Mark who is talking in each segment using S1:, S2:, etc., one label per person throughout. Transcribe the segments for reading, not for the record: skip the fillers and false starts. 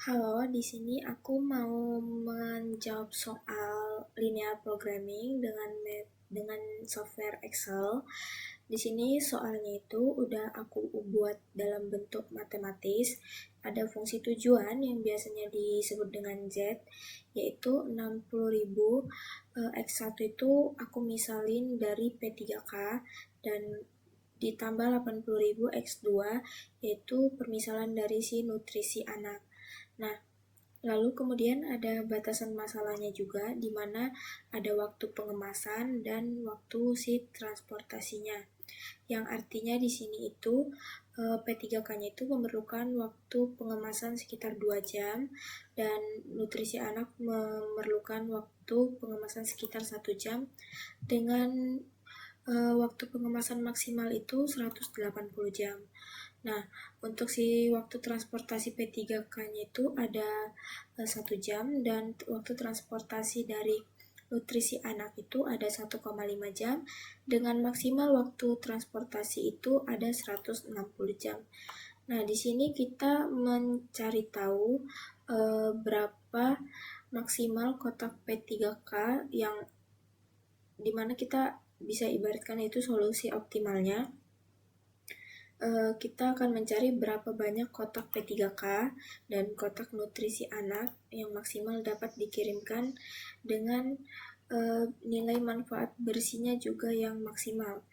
S1: Halo, di sini aku mau menjawab soal linear programming dengan software Excel. Di sini soalnya itu udah aku buat dalam bentuk matematis. Ada fungsi tujuan yang biasanya disebut dengan Z, yaitu 60.000. X1 itu aku misalin dari P3K dan ditambah 80.000 X2, yaitu permisalan dari si nutrisi anak. Nah, lalu kemudian ada batasan masalahnya juga, di mana ada waktu pengemasan dan waktu si transportasinya. Yang artinya di sini itu P3K-nya itu memerlukan waktu pengemasan sekitar 2 jam dan nutrisi anak memerlukan waktu pengemasan sekitar 1 jam dengan waktu pengemasan maksimal itu 180 jam. Nah, untuk si waktu transportasi P3K-nya itu ada 1 jam dan waktu transportasi dari nutrisi anak itu ada 1,5 jam dengan maksimal waktu transportasi itu ada 160 jam. Nah, di sini kita mencari tahu berapa maksimal kotak P3K yang dimana kita bisa ibaratkan itu solusi optimalnya. Kita akan mencari berapa banyak kotak P3K dan kotak nutrisi anak yang maksimal dapat dikirimkan dengan nilai manfaat bersihnya juga yang maksimal,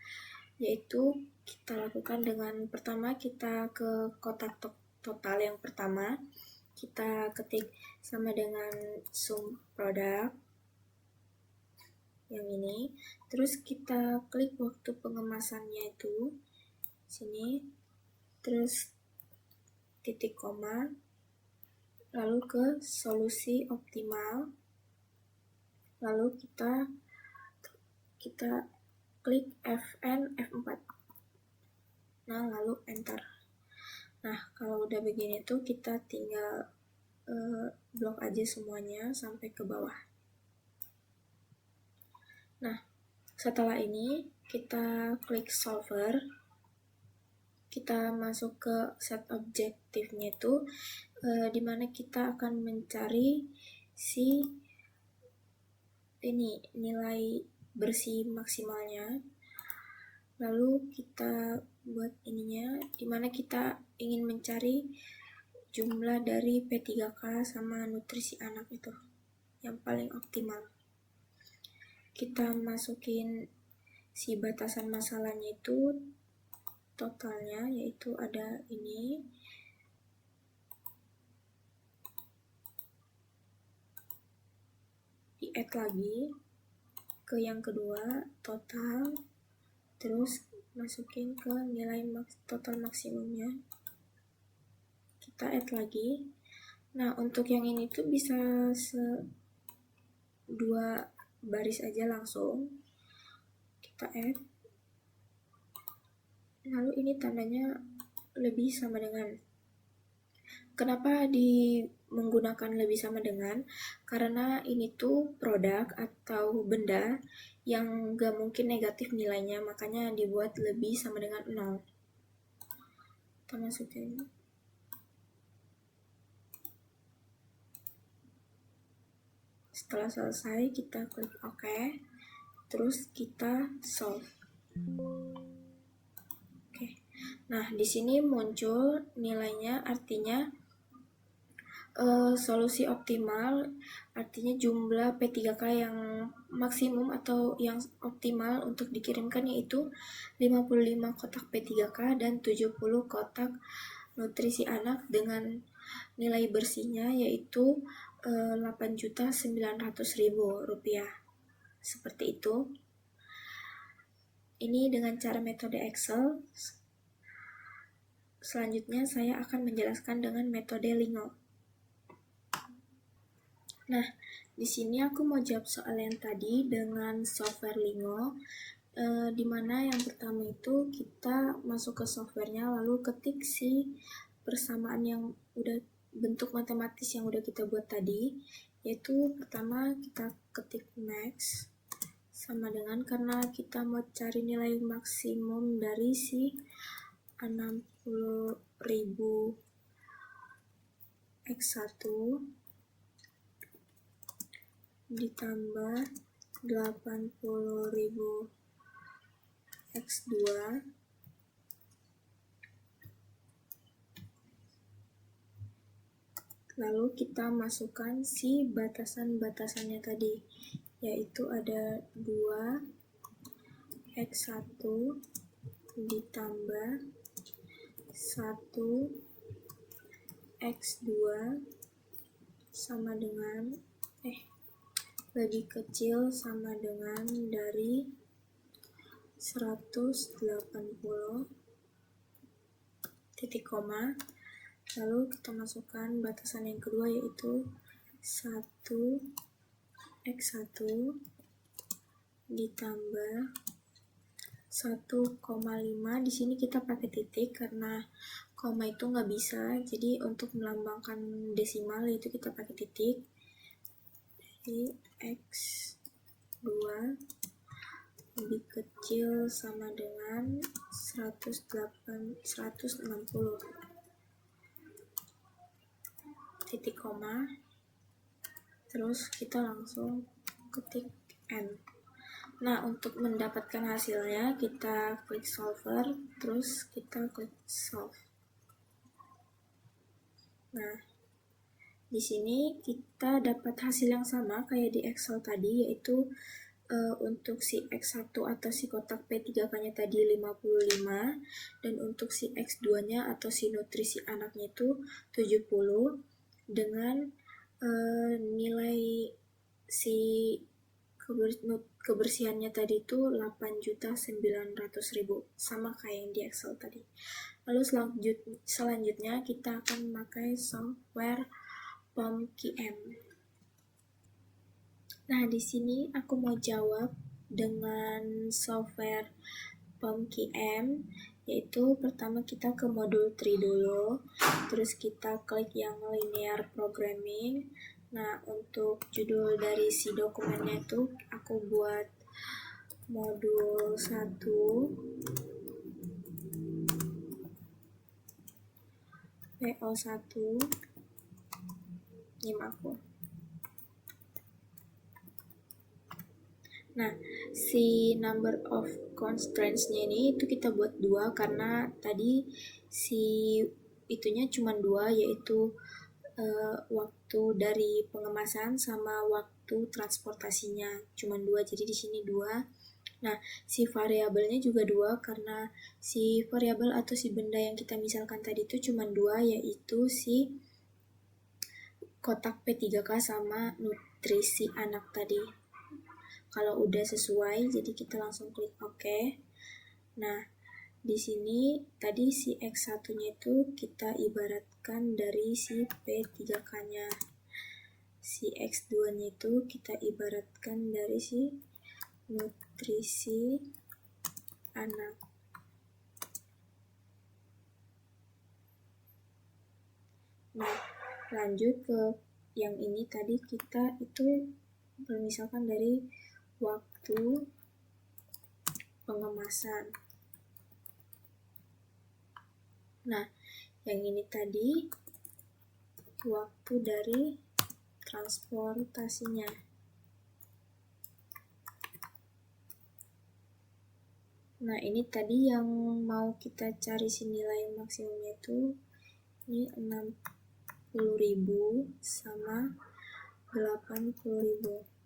S1: yaitu kita lakukan dengan pertama kita ke kotak total yang pertama, kita ketik sama dengan sum produk yang ini, terus kita klik waktu pengemasannya itu sini, terus titik koma, lalu ke solusi optimal, lalu kita klik Fn F4. Nah, lalu enter. Nah, kalau udah begini tuh kita tinggal blok aja semuanya sampai ke bawah. Nah, setelah ini kita klik solver, kita masuk ke set objektifnya itu dimana kita akan mencari si ini nilai bersih maksimalnya. Lalu kita buat ininya dimana kita ingin mencari jumlah dari P3K sama nutrisi anak itu yang paling optimal. Kita masukin si batasan masalahnya itu totalnya, yaitu ada ini, di add lagi ke yang kedua total, terus masukin ke nilai total maksimumnya, kita add lagi. Nah, untuk yang ini tuh bisa dua baris aja langsung kita add. Lalu ini tandanya lebih sama dengan. Kenapa menggunakan lebih sama dengan? Karena ini tuh produk atau benda yang gak mungkin negatif nilainya, makanya dibuat lebih sama dengan 0. Kita masukin. Setelah selesai, kita klik OK. Terus kita solve. Oke. Nah, di sini muncul nilainya, artinya solusi optimal, artinya jumlah P3K yang maksimum atau yang optimal untuk dikirimkan yaitu 55 kotak P3K dan 70 kotak nutrisi anak dengan nilai bersihnya yaitu Rp8.900.000. Seperti itu. Ini dengan cara metode Excel. Selanjutnya saya akan menjelaskan dengan metode Lingo. Nah, di sini aku mau jawab soal yang tadi dengan software Lingo, dimana yang pertama itu kita masuk ke softwarenya, lalu ketik si persamaan yang udah bentuk matematis yang udah kita buat tadi, yaitu pertama kita ketik max sama dengan, karena kita mau cari nilai maksimum dari si 60.000 X1 ditambah 80.000 X2 lalu kita masukkan si batasan-batasannya tadi, yaitu ada 2 X1 ditambah 1 X2 sama dengan lebih kecil sama dengan dari 180 titik koma. Lalu kita masukkan batasan yang kedua, yaitu 1 X1 ditambah 1,5. Di sini kita pakai titik karena koma itu nggak bisa, jadi untuk melambangkan desimal itu kita pakai titik. Jadi X2 lebih kecil sama dengan 160 titik koma, terus kita langsung ketik N. Nah, untuk mendapatkan hasilnya kita klik solver, terus kita klik solve. Nah, di sini kita dapat hasil yang sama kayak di Excel tadi, yaitu untuk si X1 atau si kotak P3K-nya tadi 55, dan untuk si X2-nya atau si nutrisi anaknya itu 70, dengan nilai si kebersihannya tadi itu 8.900.000, sama kayak yang di Excel tadi. Lalu selanjutnya kita akan memakai software POMQM. Nah, di sini aku mau jawab dengan software POMQM, yaitu pertama kita ke modul 3 dulu, terus kita klik yang linear programming. Nah, untuk judul dari si dokumennya itu aku buat modul 1 PO1 NIM aku. Nah, si number of constraints-nya ini itu kita buat 2 karena tadi si itunya cuma 2, yaitu waktu dari pengemasan sama waktu transportasinya cuma 2, jadi di sini 2. Nah, si variabelnya juga 2 karena si variabel atau si benda yang kita misalkan tadi itu cuma 2, yaitu si kotak P3K sama nutrisi anak tadi. Kalau udah sesuai, jadi kita langsung klik OK. Nah, di sini tadi si X1-nya itu kita ibaratkan dari si P3K-nya. Si X2-nya itu kita ibaratkan dari si nutrisi anak. Nah, lanjut ke yang ini tadi kita itu misalkan dari waktu pengemasan. Nah, yang ini tadi waktu dari transportasinya. Nah, ini tadi yang mau kita cari si nilai maksimumnya itu ini 60.000 sama 80.000.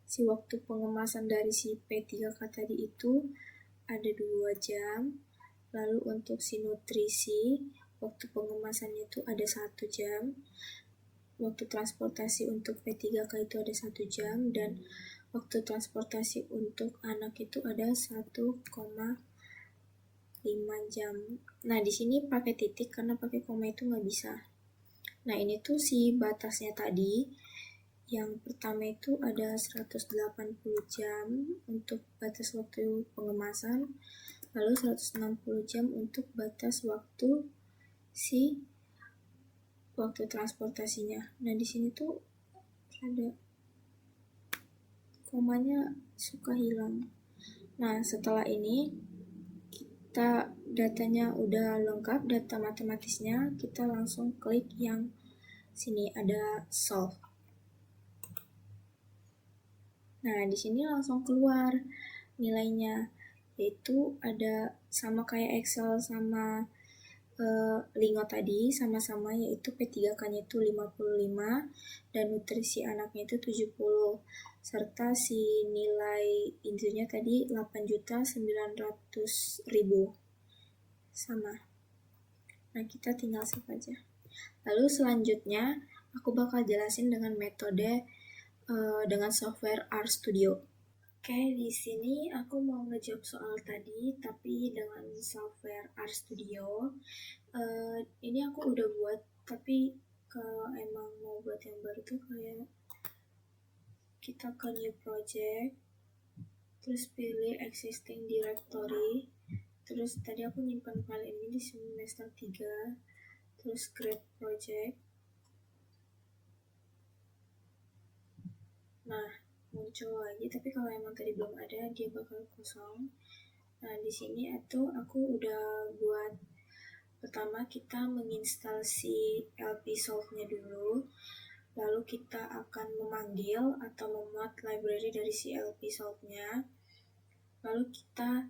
S1: Si waktu pengemasan dari si P3K tadi itu ada 2 jam. Lalu untuk si nutrisi, waktu pengemasannya itu ada 1 jam. Waktu transportasi untuk P3K itu ada 1 jam. Dan waktu transportasi untuk anak itu ada 1,5 jam. Nah, di sini pakai titik karena pakai koma itu nggak bisa. Nah, ini tuh si batasnya tadi. Yang pertama itu ada 180 jam untuk batas waktu pengemasan, lalu 160 jam untuk batas waktu si waktu transportasinya. Nah, di sini tuh ada komanya suka hilang. Nah, setelah ini kita datanya udah lengkap, data matematisnya, kita langsung klik yang sini ada solve. Nah, di sini langsung keluar nilainya, yaitu ada sama kayak Excel sama Lingo tadi, sama-sama yaitu P3K-nya itu 55 dan nutrisi anaknya itu 70, serta si nilai intinya tadi 8.900.000 sama. Nah, kita tinggal save aja. Lalu selanjutnya aku bakal jelasin dengan metode dengan software RStudio. Oke, di sini aku mau ngejawab soal tadi, tapi dengan software RStudio. Ini aku udah buat, tapi kalau emang mau buat yang baru tuh kayak kita ke new project, terus pilih existing directory, terus tadi aku nyimpan file ini di semester 3, terus create project. Nah, muncul lagi, tapi kalau emang tadi belum ada, dia bakal kosong. Nah, di sini itu aku udah buat. Pertama, kita menginstal si LP Solve-nya dulu, lalu kita akan memanggil atau memuat library dari si LP Solve-nya, lalu kita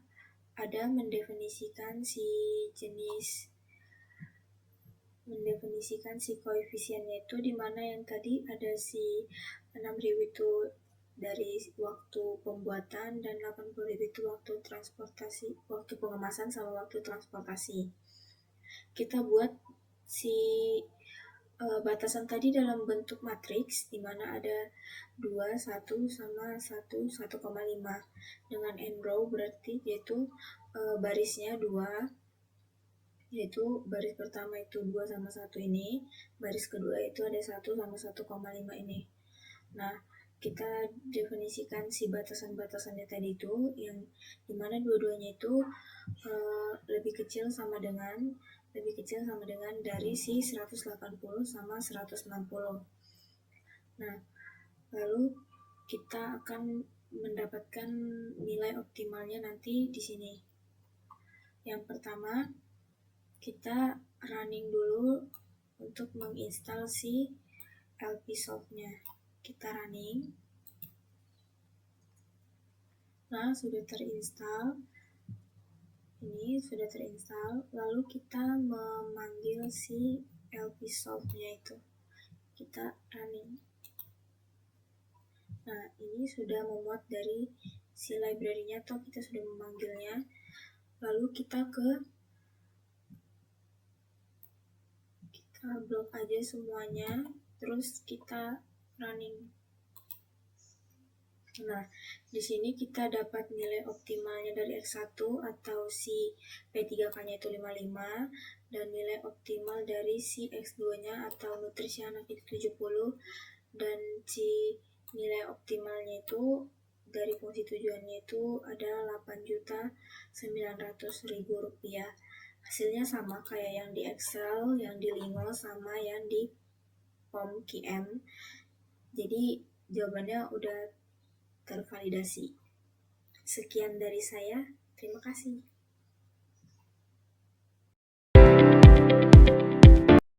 S1: ada mendefinisikan si koefisiennya itu, dimana yang tadi ada si 6.000 itu dari waktu pembuatan dan 80.000 itu waktu pengemasan sama waktu transportasi. Kita buat si batasan tadi dalam bentuk matriks, di mana ada 2, 1, sama 1, 1,5 dengan end row, berarti yaitu barisnya 2, yaitu baris pertama itu 2 sama 1 ini, baris kedua itu ada 1 sama 1,5 ini. Nah, kita definisikan si batasan-batasannya tadi itu, yang dimana dua-duanya itu lebih kecil sama dengan dari si 180 sama 160. Nah, lalu kita akan mendapatkan nilai optimalnya nanti di sini. Yang pertama, kita running dulu untuk menginstal si LP Solve-nya. Kita running. Nah, sudah terinstall. Ini sudah terinstall. Lalu kita memanggil si LP Solve-nya itu. Kita running. Nah, ini sudah memuat dari si library-nya, atau kita sudah memanggilnya. Lalu kita blok aja semuanya, terus kita running. Nah, di sini kita dapat nilai optimalnya dari X1 atau si P3K-nya itu 55, dan nilai optimal dari si X2-nya atau nutrisi anak itu 70, dan si nilai optimalnya itu dari fungsi tujuannya itu ada 8.900.000 rupiah. Hasilnya sama kayak yang di Excel, yang di Lingo, sama yang di POM-QM. Jadi jawabannya udah tervalidasi. Sekian dari saya, terima kasih.